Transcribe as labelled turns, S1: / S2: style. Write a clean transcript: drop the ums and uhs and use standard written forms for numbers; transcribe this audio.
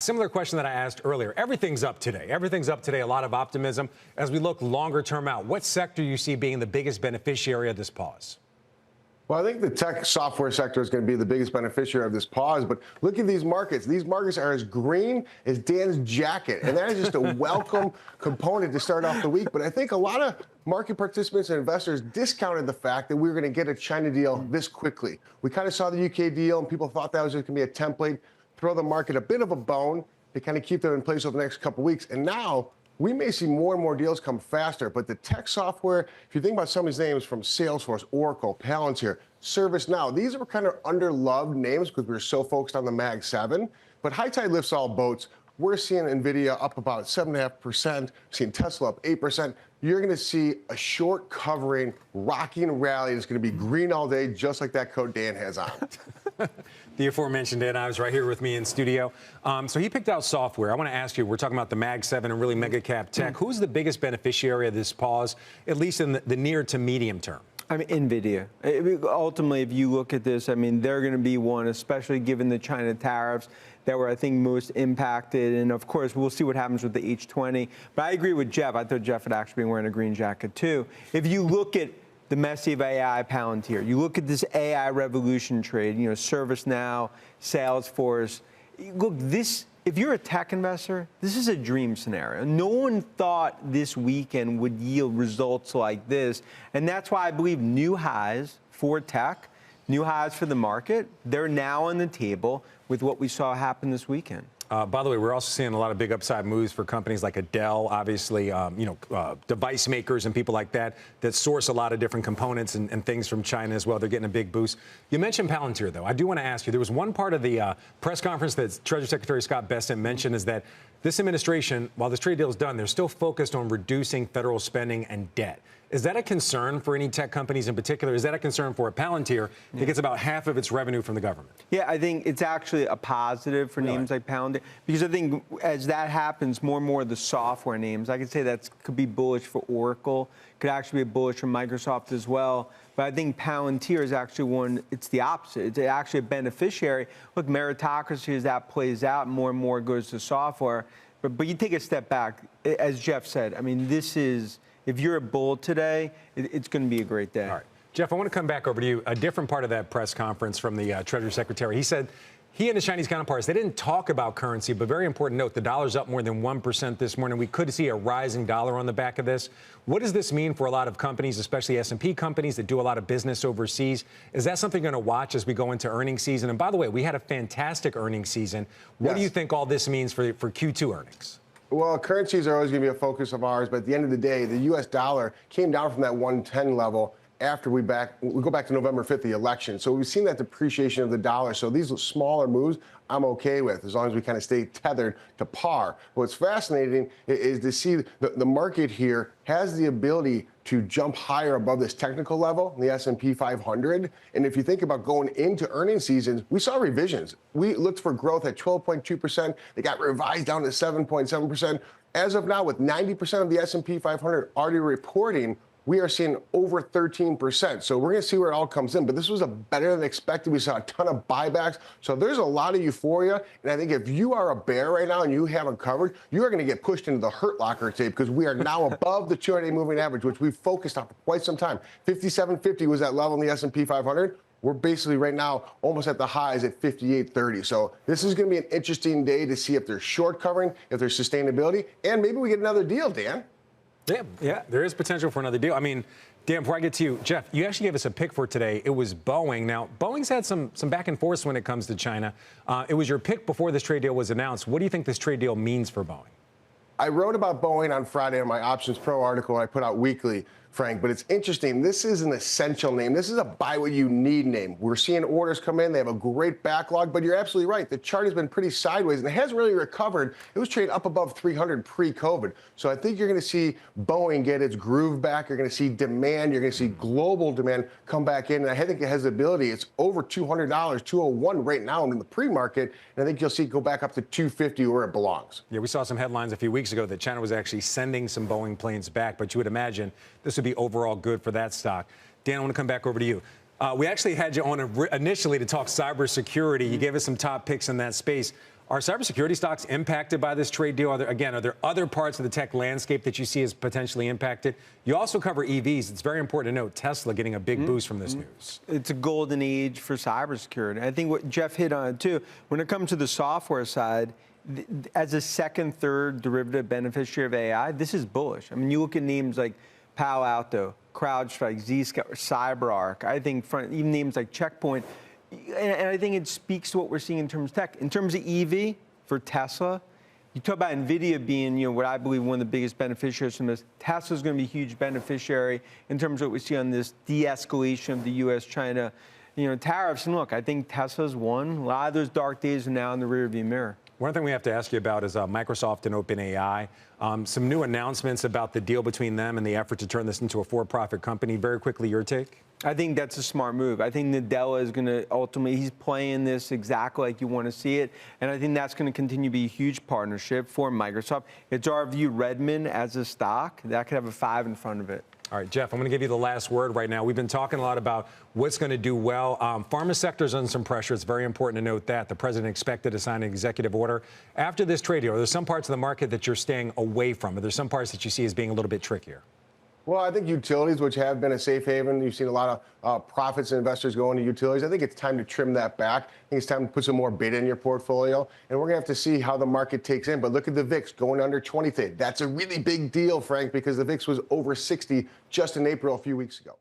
S1: Similar question that I asked earlier. Everything's up today. Everything's up today. A lot of optimism. As we look longer term out, what sector do you see being the biggest beneficiary of this pause?
S2: Well, I think the tech software sector is going to be the biggest beneficiary of this pause. But look at these markets. These markets are as green as Dan's jacket. And that is just a welcome component to start off the week. But I think a lot of market participants and investors discounted the fact that we were going to get a China deal this quickly. We kind of saw the UK deal, and people thought that was just going to be a template, throw the market a bit of a bone to kind of keep them in place over the next couple of weeks. And now we may see more and more deals come faster, but the tech software, if you think about some of these names from Salesforce, Oracle, Palantir, ServiceNow, these are kind of underloved names because we're so focused on the Mag 7. But high tide lifts all boats. We're seeing Nvidia up about 7.5%, seeing Tesla up 8%. You're going to see a short covering, rocking rally that's going to be green all day, just like that coat Dan has on.
S1: The aforementioned Dan Ives right here with me in studio. So he picked out software. I want to ask you, we're talking about the Mag 7 and really mega cap tech. Who's the biggest beneficiary of this pause, at least in the near to medium term?
S3: I mean, Nvidia. Ultimately, if you look at this, I mean, they're going to be one, especially given the China tariffs that were, I think, most impacted. And of course, we'll see what happens with the H20. But I agree with Jeff. I thought Jeff would actually be wearing a green jacket, too. If you look at the massive AI Palantir, you look at this AI revolution trade, you know, ServiceNow, Salesforce. Look, this, if you're a tech investor, this is a dream scenario. No one thought this weekend would yield results like this. And that's why I believe new highs for tech, new highs for the market, they're now on the table with what we saw happen this weekend.
S1: By the way, we're also seeing a lot of big upside moves for companies like Dell, obviously, device makers and people like that source a lot of different components and things from China as well. They're getting a big boost. You mentioned Palantir, though. I do want to ask you, there was one part of the press conference that Treasury Secretary Scott Bessent mentioned is that this administration, while this trade deal is done, they're still focused on reducing federal spending and debt. Is that a concern for any tech companies in particular? Is that a concern for a Palantir that gets about half of its revenue from the government? Yeah,
S3: I think it's actually a positive for names like Palantir, because I think as that happens, more and more of the software names, I could say that could be bullish for Oracle, could actually be bullish for Microsoft as well. But I think Palantir is actually one, it's the opposite. It's actually a beneficiary. Look, meritocracy, as that plays out, more and more goes to software. But you take a step back, as Jeff said, I mean, this is, if you're a bull today, it's going to be a great day.
S1: All right. Jeff, I want to come back over to you. A different part of that press conference from the Treasury Secretary. He said he and his Chinese counterparts, they didn't talk about currency, but very important note, the dollar's up more than 1% this morning. We could see a rising dollar on the back of this. What does this mean for a lot of companies, especially S&P companies that do a lot of business overseas? Is that something you're going to watch as we go into earnings season? And by the way, we had a fantastic earnings season. What do you think all this means for Q2 earnings?
S2: Well, currencies are always going to be a focus of ours, but at the end of the day, the U.S. dollar came down from that 110 level after we go back to November 5th, the election. So we've seen that depreciation of the dollar. So these smaller moves, I'm okay with, as long as we kind of stay tethered to par. What's fascinating is to see the market here has the ability to jump higher above this technical level, the S&P 500. And if you think about going into earnings seasons, we saw revisions. We looked for growth at 12.2%. They got revised down to 7.7%. As of now, with 90% of the S&P 500 already reporting, we are seeing over 13%. So we're going to see where it all comes in. But this was a better than expected. We saw a ton of buybacks. So there's a lot of euphoria. And I think if you are a bear right now and you haven't covered, you are going to get pushed into the hurt locker tape, because we are now above the 200-day moving average, which we've focused on for quite some time. 57.50 was that level in the S&P 500. We're basically right now almost at the highs at 58.30. So this is going to be an interesting day to see if there's short covering, if there's sustainability, and maybe we get another deal, Dan.
S1: Yeah, there is potential for another deal. I mean, Dan, before I get to you, Jeff, you actually gave us a pick for today. It was Boeing. Now, Boeing's had some back and forth when it comes to China. It was your pick before this trade deal was announced. What do you think this trade deal means for Boeing?
S2: I wrote about Boeing on Friday in my Options Pro article I put out weekly, Frank, but it's interesting. This is an essential name. This is a buy what you need name. We're seeing orders come in. They have a great backlog, but you're absolutely right. The chart has been pretty sideways, and it hasn't really recovered. It was trading up above 300 pre-COVID. So I think you're going to see Boeing get its groove back. You're going to see demand. You're going to see global demand come back in. And I think it has the ability. It's over $200, $201 right now in the pre-market. And I think you'll see it go back up to $250 where it belongs.
S1: Yeah, we saw some headlines a few weeks ago that China was actually sending some Boeing planes back, but you would imagine this would be overall good for that stock. Dan, I want to come back over to you. We actually had you on initially to talk cybersecurity. You gave us some top picks in that space. Are cybersecurity stocks impacted by this trade deal? Are there other parts of the tech landscape that you see as potentially impacted? You also cover EVs. It's very important to note Tesla getting a big boost from this news.
S3: It's a golden age for cybersecurity. I think what Jeff hit on too, when it comes to the software side, as a second, third derivative beneficiary of AI, this is bullish. I mean, you look at names like Palo Alto, CrowdStrike, Zscaler, CyberArk. I think even names like Checkpoint. And I think it speaks to what we're seeing in terms of tech. In terms of EV for Tesla, you talk about Nvidia being, what I believe one of the biggest beneficiaries from this. Tesla's going to be a huge beneficiary in terms of what we see on this de-escalation of the U.S. China, tariffs. And look, I think Tesla's won. A lot of those dark days are now in the rearview mirror.
S1: One thing we have to ask you about is Microsoft and OpenAI. Some new announcements about the deal between them and the effort to turn this into a for-profit company. Very quickly, your take?
S3: I think that's a smart move. I think Nadella is going to ultimately, he's playing this exactly like you want to see it. And I think that's going to continue to be a huge partnership for Microsoft. It's our view, Redmond as a stock, that could have a 5 in front of it.
S1: All right, Jeff, I'm going to give you the last word right now. We've been talking a lot about what's going to do well. Pharma sector's under some pressure. It's very important to note that. The president expected to sign an executive order. After this trade deal, are there some parts of the market that you're staying away from? Are there some parts that you see as being a little bit trickier?
S2: Well, I think utilities, which have been a safe haven, you've seen a lot of profits and investors go into utilities. I think it's time to trim that back. I think it's time to put some more beta in your portfolio. And we're going to have to see how the market takes in. But look at the VIX going under 20 today. That's a really big deal, Frank, because the VIX was over 60 just in April a few weeks ago.